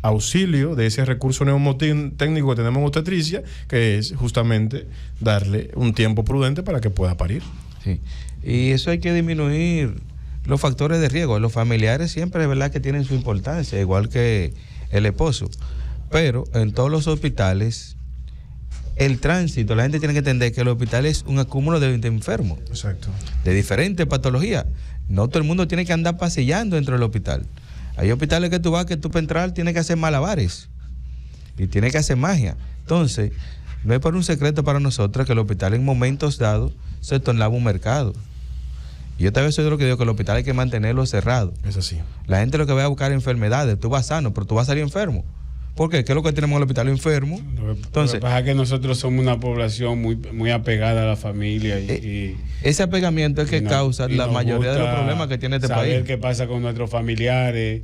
auxilio de ese recurso neumotécnico que tenemos en obstetricia, que es justamente darle un tiempo prudente para que pueda parir. Sí. Y eso hay que disminuir los factores de riesgo. Los familiares siempre es verdad que tienen su importancia, igual que el esposo. Pero en todos los hospitales, el tránsito, la gente tiene que entender que el hospital es un acúmulo de enfermos. Exacto. De diferentes patologías. No todo el mundo tiene que andar pasillando dentro del hospital. Hay hospitales que tú vas, que tú para entrar tienes que hacer malabares y tienes que hacer magia. Entonces, no es por un secreto para nosotros que el hospital en momentos dados se tornaba un mercado. Y yo tal vez soy de lo que digo, que el hospital hay que mantenerlo cerrado. Es así. La gente lo que va a buscar enfermedades, tú vas sano, pero tú vas a salir enfermo. ¿Por qué? ¿Qué es lo que tenemos en el hospital? Enfermo. Entonces, lo que pasa es que nosotros somos una población muy apegada a la familia y ese apegamiento es que causa la mayoría de los problemas que tiene este país. Saber qué pasa con nuestros familiares,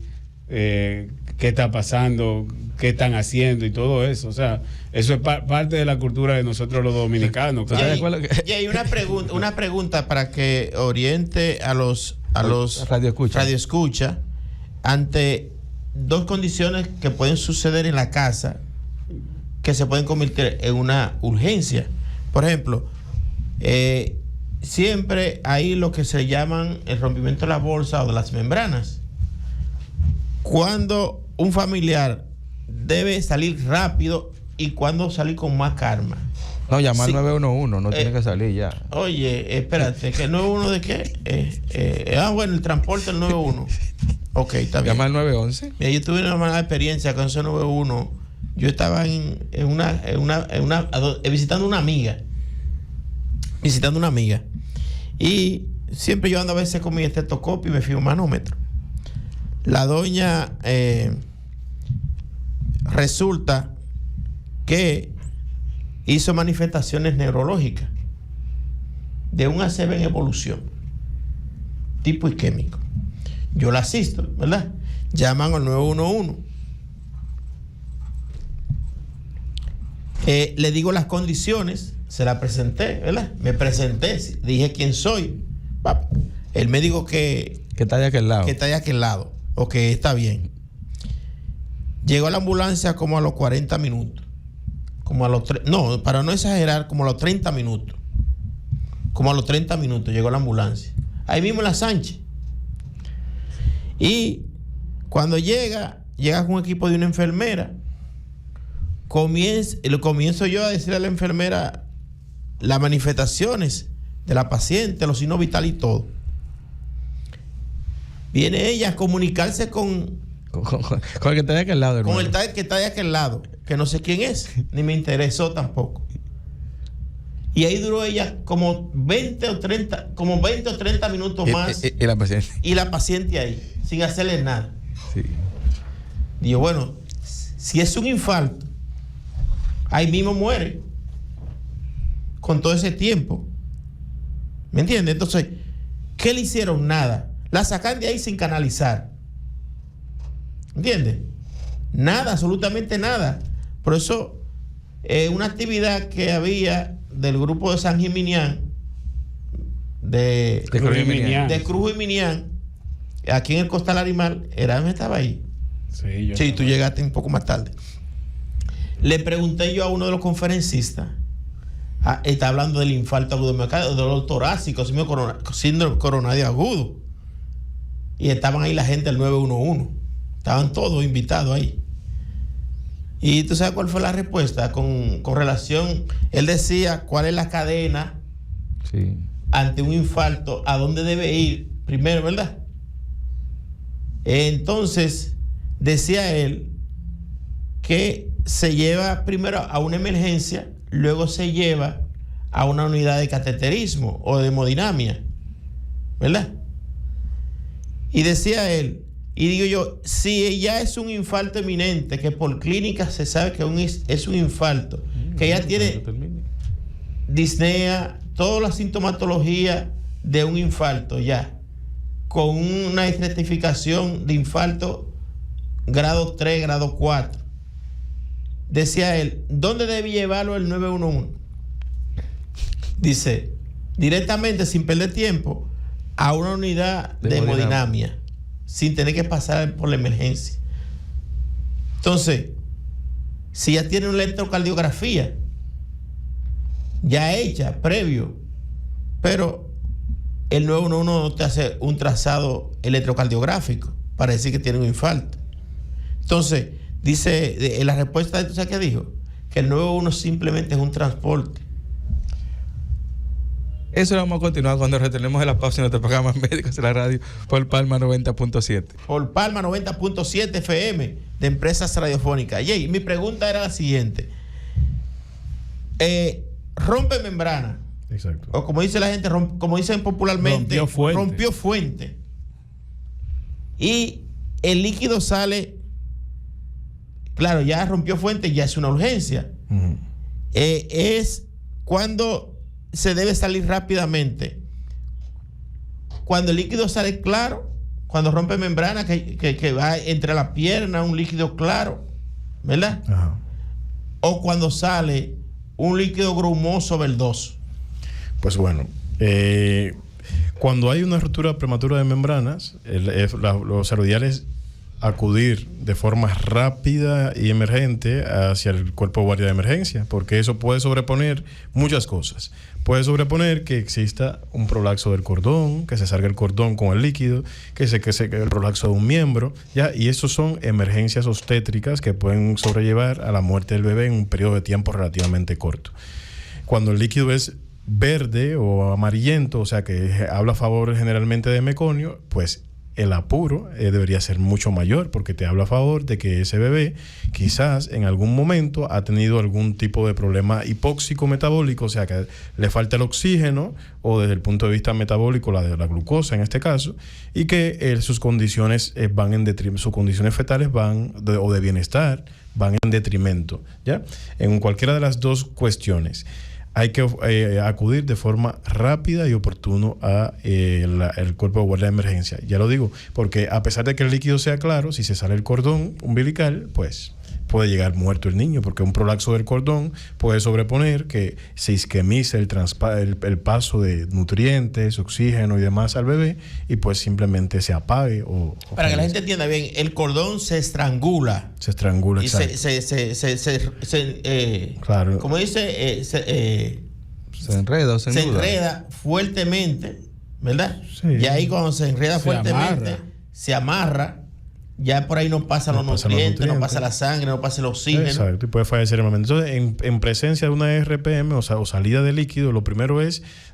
qué está pasando, qué están haciendo y todo eso. O sea, eso es parte de la cultura de nosotros los dominicanos. Y hay una pregunta para que oriente a los radioescucha ante dos condiciones que pueden suceder en la casa que se pueden convertir en una urgencia. Por ejemplo, siempre hay lo que se llaman el rompimiento de la bolsa o de las membranas. Cuando un familiar debe salir rápido y cuando salir con más calma. No, llamar al 911, no tiene que salir ya. Oye, espérate, ¿que el 911 de qué? Bueno, el transporte del 911. Ok, está bien. Llama al 911. Mira, yo tuve una mala experiencia con ese 911. Yo estaba visitando una amiga. Y siempre yo ando a veces con mi estetoscopio y me fío un manómetro. La doña resulta que hizo manifestaciones neurológicas de un ACV en evolución, tipo isquémico. Yo la asisto, ¿verdad? Llaman al 911. Le digo las condiciones, se la presenté, ¿verdad? Me presenté, dije quién soy. El médico que está de aquel lado. Que está de aquel lado. Ok, está bien. Llegó la ambulancia como a los 40 minutos. Como a los no, para no exagerar, como a los 30 minutos. Como a los 30 minutos llegó la ambulancia. Ahí mismo en la Sánchez. Y cuando llega con un equipo de una enfermera. Comienzo yo a decirle a la enfermera las manifestaciones de la paciente, los signos vitales y todo. Viene ella a comunicarse con el que está de aquel lado, hermano. Con el que está de aquel lado, que no sé quién es, ni me interesó tampoco. Y ahí duró ella como 20 o 30 minutos más. Y la paciente ahí, sin hacerle nada. Sí. Digo, bueno, si es un infarto, ahí mismo muere. Con todo ese tiempo. ¿Me entiendes? Entonces, ¿qué le hicieron? Nada. La sacan de ahí sin canalizar. ¿Entiendes? Nada, absolutamente nada. Por eso, una actividad que había del grupo de San Gimignán, de Cruz Gimignán, aquí en el Costal Arimal, estaba ahí. Sí, tú llegaste un poco más tarde. Le pregunté yo a uno de los conferencistas, está hablando del infarto agudo de miocardio, dolor torácico, síndrome coronario agudo. Y estaban ahí la gente del 911. Estaban todos invitados ahí. Y tú sabes cuál fue la respuesta con relación. Él decía cuál es la cadena ante un infarto, a dónde debe ir primero, ¿verdad? Entonces, decía él que se lleva primero a una emergencia, luego se lleva a una unidad de cateterismo o de hemodinamia, ¿verdad? Y decía él, y digo yo, si ya es un infarto eminente, que por clínica se sabe que es un infarto, que ya tiene disnea, toda la sintomatología de un infarto ya, con una estratificación de infarto grado 3, grado 4. Decía él, ¿dónde debe llevarlo el 911? Dice, directamente, sin perder tiempo, a una unidad de hemodinamia, sin tener que pasar por la emergencia. Entonces, si ya tiene una electrocardiografía ya hecha, previo, pero el 911 no te hace un trazado electrocardiográfico para decir que tiene un infarto. Entonces, dice, en la respuesta de ¿sabes qué dijo? Que el 911 simplemente es un transporte. Eso lo vamos a continuar cuando retornemos de la pausa en nuestro programa Médicos en la Radio por Palma 90.7. Por Palma 90.7 FM de Empresas Radiofónicas. Y mi pregunta era la siguiente. Rompe membrana. Exacto. O como dice la gente, como dicen popularmente, rompió fuente. Y el líquido sale, claro, ya rompió fuente, ya es una urgencia. Uh-huh. Es cuando se debe salir rápidamente. Cuando el líquido sale claro, cuando rompe membrana, que va entre la pierna, un líquido claro, ¿verdad? Ajá. O cuando sale un líquido grumoso verdoso. Pues bueno, cuando hay una ruptura prematura de membranas, lo saludable es acudir de forma rápida y emergente hacia el cuerpo de guardia de emergencia, porque eso puede sobreponer muchas cosas. Puede sobreponer que exista un prolapso del cordón, que se salga el cordón con el líquido, que se el prolapso de un miembro, ¿ya? Y eso son emergencias obstétricas que pueden sobrellevar a la muerte del bebé en un periodo de tiempo relativamente corto. Cuando el líquido es verde o amarillento, o sea que habla a favor generalmente de meconio, pues el apuro debería ser mucho mayor, porque te habla a favor de que ese bebé quizás en algún momento ha tenido algún tipo de problema hipóxico metabólico, o sea que le falta el oxígeno, o desde el punto de vista metabólico la glucosa en este caso, y que sus condiciones van en detrimento, sus condiciones fetales o de bienestar van en detrimento, ¿ya? En cualquiera de las dos cuestiones hay que acudir de forma rápida y oportuno a el cuerpo de guardia de emergencia. Ya lo digo, porque a pesar de que el líquido sea claro, si se sale el cordón umbilical, pues puede llegar muerto el niño, porque un prolapso del cordón puede sobreponer que se isquemice el paso de nutrientes, oxígeno y demás al bebé, y pues simplemente se apague para que la gente entienda bien, el cordón se estrangula. Se estrangula, y exacto. Claro. Como dice, se enreda o se enreda fuertemente, ¿verdad? Sí. Y ahí cuando se enreda fuertemente, se amarra. Ya por ahí no pasan los nutrientes, no pasa la sangre, no pasa el oxígeno. Exacto, y puede fallecer el momento. Entonces, en presencia de una RPM, o salida de líquido, lo primero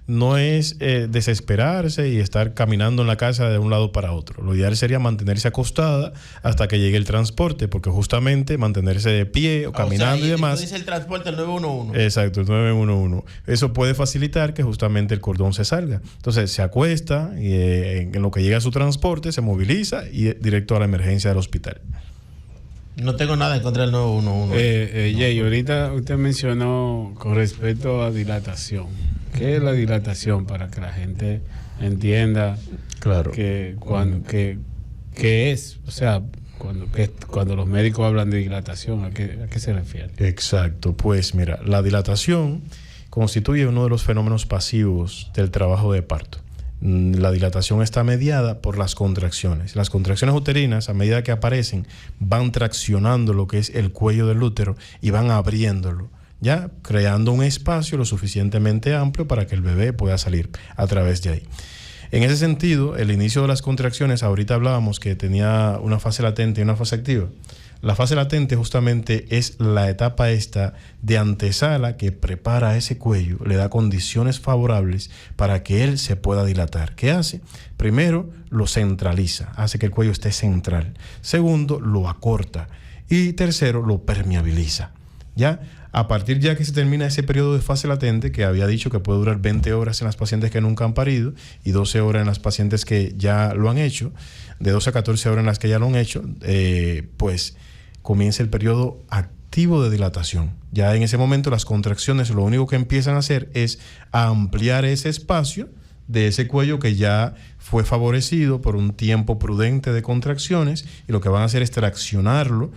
no es desesperarse y estar caminando en la casa de un lado para otro. Lo ideal sería mantenerse acostada hasta que llegue el transporte, porque justamente mantenerse de pie o caminando y demás. Dice el transporte, el 911. Exacto, el 911. Eso puede facilitar que justamente el cordón se salga. Entonces, se acuesta y en lo que llega a su transporte, se moviliza y directo a la emergencia del hospital. No tengo nada en contra del 911. Jay, ahorita usted mencionó con respecto a dilatación. ¿Qué es la dilatación? Para que la gente entienda, claro, que es, o sea, cuando los médicos hablan de dilatación, ¿a qué se refiere? Exacto, pues mira, la dilatación constituye uno de los fenómenos pasivos del trabajo de parto. La dilatación está mediada por las contracciones. Las contracciones uterinas, a medida que aparecen, van traccionando lo que es el cuello del útero y van abriéndolo, ya creando un espacio lo suficientemente amplio para que el bebé pueda salir a través de ahí. En ese sentido, el inicio de las contracciones, ahorita hablábamos que tenía una fase latente y una fase activa. La fase latente justamente es la etapa esta de antesala que prepara ese cuello, le da condiciones favorables para que él se pueda dilatar. ¿Qué hace? Primero, lo centraliza, hace que el cuello esté central. Segundo, lo acorta. Y tercero, lo permeabiliza. ¿Ya? A partir ya que se termina ese periodo de fase latente, que había dicho que puede durar 20 horas en las pacientes que nunca han parido y 12 horas en las pacientes que ya lo han hecho, de 12 a 14 horas en las que ya lo han hecho, pues comienza el periodo activo de dilatación. Ya en ese momento las contracciones lo único que empiezan a hacer es ampliar ese espacio de ese cuello que ya fue favorecido por un tiempo prudente de contracciones, y lo que van a hacer es traccionarlo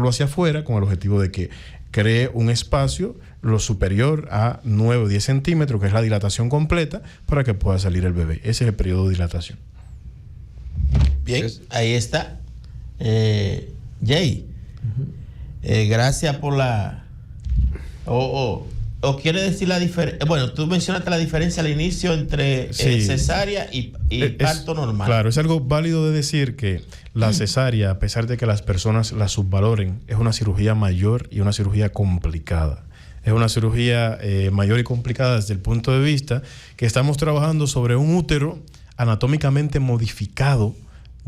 hacia afuera con el objetivo de que cree un espacio lo superior a 9 o 10 centímetros, que es la dilatación completa, para que pueda salir el bebé. Ese es el periodo de dilatación. Bien, ahí está. Jay, Gracias por la... ¿O quiere decir la diferencia? Bueno, tú mencionaste la diferencia al inicio entre cesárea y parto normal. Claro, es algo válido de decir que la cesárea, a pesar de que las personas la subvaloren, es una cirugía mayor y una cirugía complicada. Es una cirugía mayor y complicada desde el punto de vista que estamos trabajando sobre un útero anatómicamente modificado,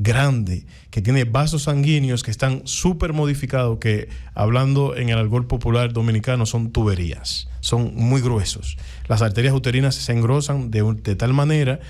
grande, que tiene vasos sanguíneos que están súper modificados, que hablando en el argot popular dominicano son tuberías, son muy gruesos. Las arterias uterinas se engrosan de tal manera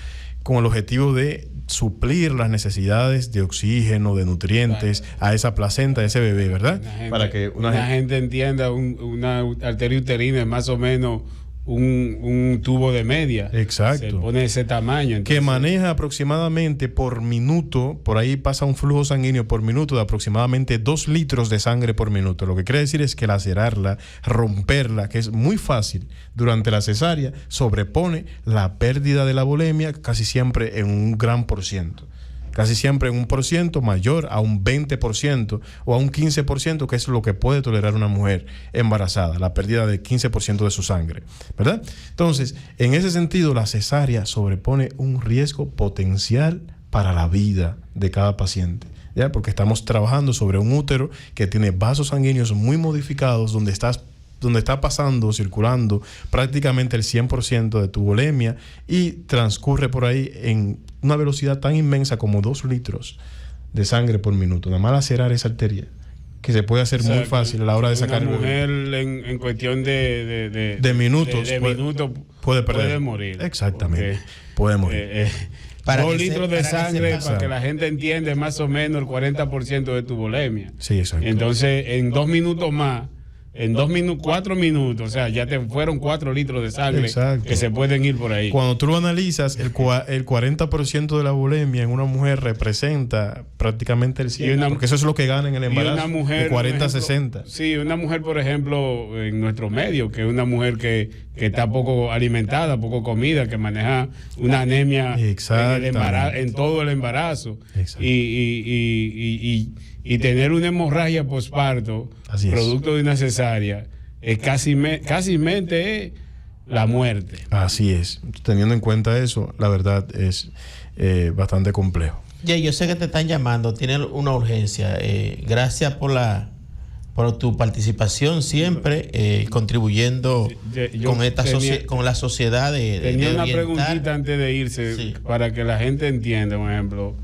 con el objetivo de suplir las necesidades de oxígeno, de nutrientes a esa placenta, a ese bebé, ¿verdad? Para que una gente entienda, una arteria uterina es más o menos un tubo de media. Exacto. Se pone ese tamaño. Entonces, que maneja aproximadamente por minuto, por ahí pasa un flujo sanguíneo por minuto de aproximadamente 2 litros de sangre por minuto. Lo que quiere decir es que lacerarla, romperla, que es muy fácil durante la cesárea, sobrepone la pérdida de la volemia casi siempre en un gran %. Casi siempre en un % mayor a un 20% o a un 15%, que es lo que puede tolerar una mujer embarazada, la pérdida de 15% de su sangre, ¿verdad? Entonces, en ese sentido, la cesárea sobrepone un riesgo potencial para la vida de cada paciente, ¿ya? Porque estamos trabajando sobre un útero que tiene vasos sanguíneos muy modificados, donde está pasando, circulando prácticamente el 100% de tu volemia y transcurre por ahí en una velocidad tan inmensa como 2 litros de sangre por minuto. Nada más lacerar esa arteria, que se puede hacer muy fácil a la hora de sacar una mujer en cuestión de minutos, puede morir. Exactamente, puede morir. 2 litros de sangre, para que la gente entienda, más o menos el 40% de tu volemia. Sí, exacto. Entonces, en 2 minutos más, en 4 minutos, o sea, ya te fueron 4 litros de sangre. Exacto. Que se pueden ir por ahí. Cuando tú lo analizas, el 40% de la volemia en una mujer representa prácticamente el 100%, porque eso es lo que gana en el embarazo, una mujer, de 40 a 60. Sí, una mujer, por ejemplo, en nuestro medio, que es una mujer que está poco alimentada, poco comida, que maneja una anemia en todo el embarazo. Y tener una hemorragia posparto, producto de una cesárea, es casi la muerte. Así es. Teniendo en cuenta eso, la verdad es bastante complejo. Yo sé que te están llamando, tienen una urgencia. Gracias por tu participación siempre, contribuyendo con la sociedad de tenía una preguntita antes de irse, para que la gente entienda, por ejemplo.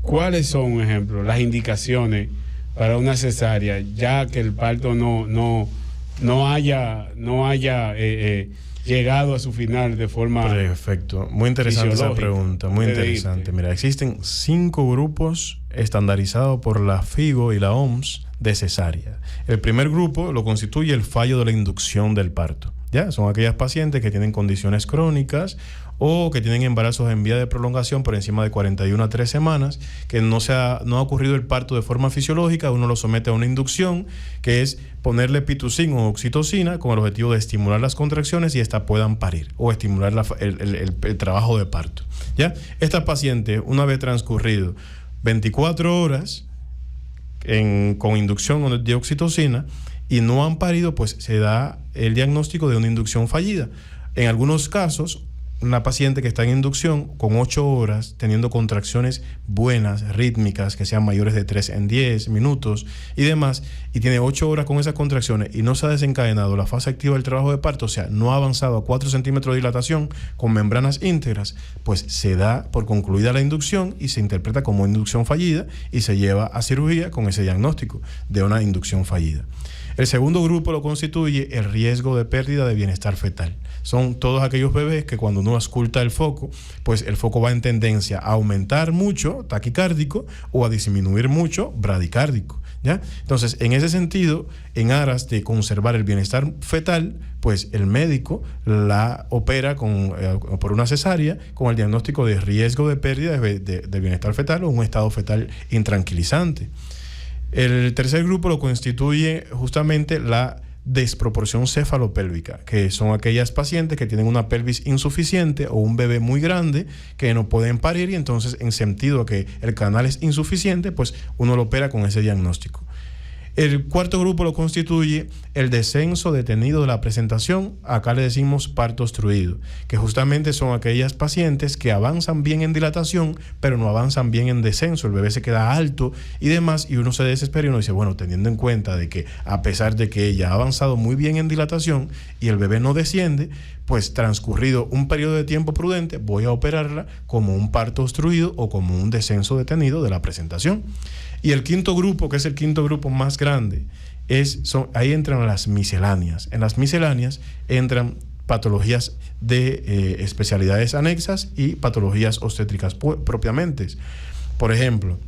¿Cuáles son, por ejemplo, las indicaciones para una cesárea, ya que el parto no haya llegado a su final de forma... Perfecto. Muy interesante esa pregunta, muy interesante. Mira, existen 5 grupos estandarizados por la FIGO y la OMS de cesárea. El primer grupo lo constituye el fallo de la inducción del parto. ¿Ya? Son aquellas pacientes que tienen condiciones crónicas o que tienen embarazos en vía de prolongación por encima de 41 a 3 semanas, que no ha ocurrido el parto de forma fisiológica. Uno lo somete a una inducción, que es ponerle pitocin o oxitocina con el objetivo de estimular las contracciones y ésta puedan parir o estimular el trabajo de parto. ¿Ya? Estas pacientes, una vez transcurrido 24 horas con inducción de oxitocina y no han parido, pues se da el diagnóstico de una inducción fallida. En algunos casos, una paciente que está en inducción con 8 horas teniendo contracciones buenas, rítmicas, que sean mayores de 3 en 10 minutos y demás, y tiene 8 horas con esas contracciones y no se ha desencadenado la fase activa del trabajo de parto, o sea, no ha avanzado a 4 centímetros de dilatación con membranas íntegras, pues se da por concluida la inducción y se interpreta como inducción fallida y se lleva a cirugía con ese diagnóstico de una inducción fallida. El segundo grupo lo constituye el riesgo de pérdida de bienestar fetal. Son todos aquellos bebés que cuando uno ausculta el foco, pues el foco va en tendencia a aumentar mucho, taquicárdico, o a disminuir mucho, bradicárdico, ¿ya? Entonces, en ese sentido, en aras de conservar el bienestar fetal, pues el médico la opera por una cesárea con el diagnóstico de riesgo de pérdida de bienestar fetal o un estado fetal intranquilizante. El tercer grupo lo constituye justamente la desproporción cefalopélvica, que son aquellas pacientes que tienen una pelvis insuficiente o un bebé muy grande que no pueden parir, y entonces, en sentido a que el canal es insuficiente, pues uno lo opera con ese diagnóstico. El cuarto grupo lo constituye el descenso detenido de la presentación. Acá le decimos parto obstruido, que justamente son aquellas pacientes que avanzan bien en dilatación, pero no avanzan bien en descenso. El bebé se queda alto y demás, y uno se desespera y uno dice, bueno, teniendo en cuenta de que a pesar de que ella ha avanzado muy bien en dilatación y el bebé no desciende, pues transcurrido un periodo de tiempo prudente, voy a operarla como un parto obstruido o como un descenso detenido de la presentación. Y el quinto grupo, que es el quinto grupo más grande, ahí entran las misceláneas. En las misceláneas entran patologías de especialidades anexas y patologías obstétricas propiamente. Por ejemplo,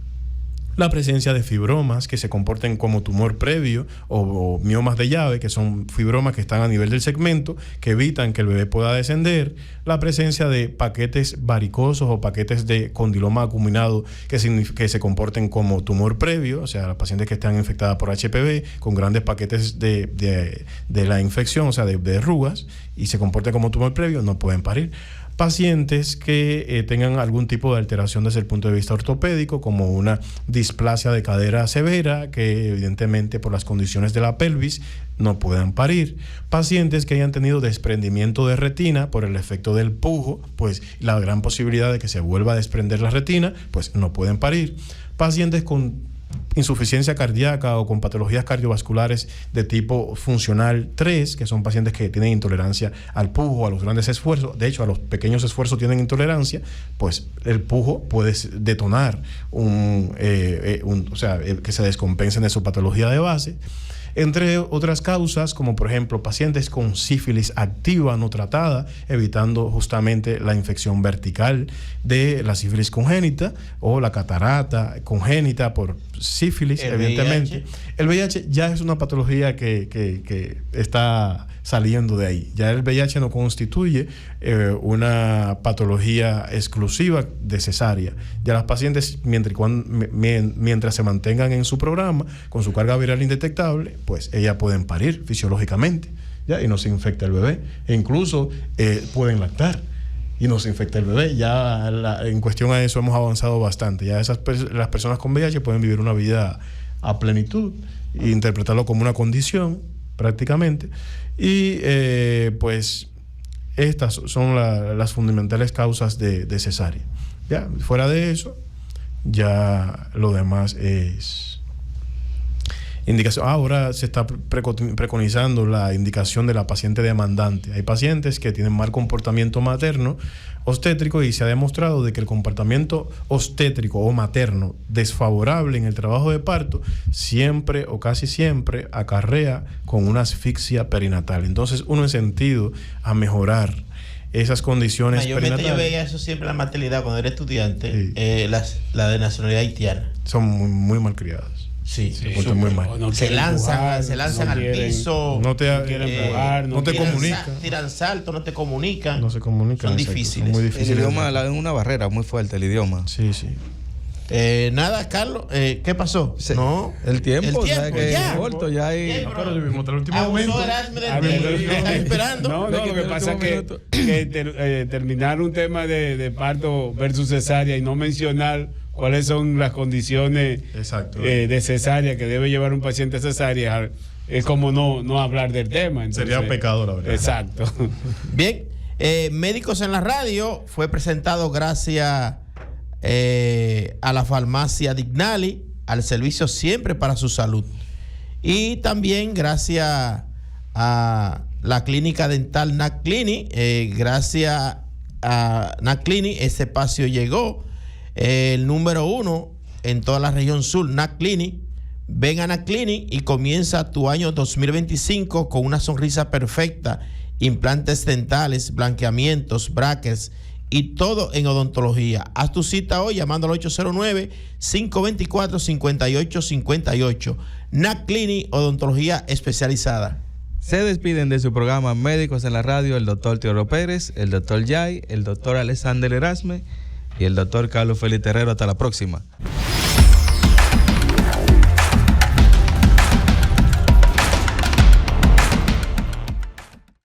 la presencia de fibromas que se comporten como tumor previo o miomas de llave, que son fibromas que están a nivel del segmento, que evitan que el bebé pueda descender. La presencia de paquetes varicosos o paquetes de condiloma acuminado que se comporten como tumor previo, o sea, las pacientes que están infectadas por HPV con grandes paquetes de la infección, o sea, de verrugas, y se comporten como tumor previo, no pueden parir. Pacientes que tengan algún tipo de alteración desde el punto de vista ortopédico, como una displasia de cadera severa, que evidentemente por las condiciones de la pelvis no puedan parir. Pacientes que hayan tenido desprendimiento de retina por el efecto del pujo, pues la gran posibilidad de que se vuelva a desprender la retina, pues no pueden parir. Pacientes con insuficiencia cardíaca o con patologías cardiovasculares de tipo funcional 3, que son pacientes que tienen intolerancia al pujo, a los grandes esfuerzos, de hecho a los pequeños esfuerzos tienen intolerancia, pues el pujo puede detonar que se descompensen de su patología de base. Entre otras causas, como por ejemplo pacientes con sífilis activa no tratada, evitando justamente la infección vertical de la sífilis congénita o la catarata congénita por sífilis, evidentemente. El VIH ya es una patología que está saliendo de ahí. Ya el VIH no constituye una patología exclusiva de cesárea. Ya las pacientes, mientras se mantengan en su programa con su carga viral indetectable, pues ellas pueden parir fisiológicamente, ¿ya? Y no se infecta el bebé. E incluso pueden lactar y no se infecta el bebé. Ya en cuestión a eso hemos avanzado bastante. Ya las personas con VIH pueden vivir una vida a plenitud e interpretarlo como una condición prácticamente. Y pues estas son las fundamentales causas de cesárea. Ya, fuera de eso, ya lo demás es indicación. Ahora se está preconizando la indicación de la paciente demandante. Hay pacientes que tienen mal comportamiento materno obstétrico y se ha demostrado de que el comportamiento obstétrico o materno desfavorable en el trabajo de parto siempre o casi siempre acarrea con una asfixia perinatal. Entonces, uno en sentido a mejorar esas condiciones perinatales. Yo veía eso siempre en la maternidad cuando era estudiante, sí. La de nacionalidad haitiana. Son muy mal criadas. Sí, muy mal. No se lanzan al piso, no te quieren empujar, no te comunican. Tiran salto, no te comunican. No se comunican. Son difíciles. Son muy difíciles. El idioma es una barrera muy fuerte, el idioma. Sí. Nada, Carlos, ¿qué pasó? Sí. No. El tiempo ya. Corto, ya hay. Pero el último momento. Están esperando. No, lo que pasa es que terminar un tema de parto versus cesárea y no mencionar cuáles son las condiciones de cesárea que debe llevar un paciente cesárea es como no hablar del tema. Entonces, sería pecado, la verdad. Exacto. Bien, Médicos en la Radio fue presentado gracias a la farmacia Dignali, al servicio siempre para su salud, y también gracias a la clínica dental NACLINI. Gracias a NACLINI este espacio llegó el número 1 en toda la región sur, NACLINI. Ven a NACLINI y comienza tu año 2025 con una sonrisa perfecta, implantes dentales, blanqueamientos, brackets y todo en odontología. Haz tu cita hoy llamando al 809-524-5858. NACLINI, odontología especializada. Se despiden de su programa Médicos en la Radio el doctor Teodoro Pérez, el doctor Yay, el doctor Alexander Erasme y el doctor Carlos Félix Terrero. Hasta la próxima.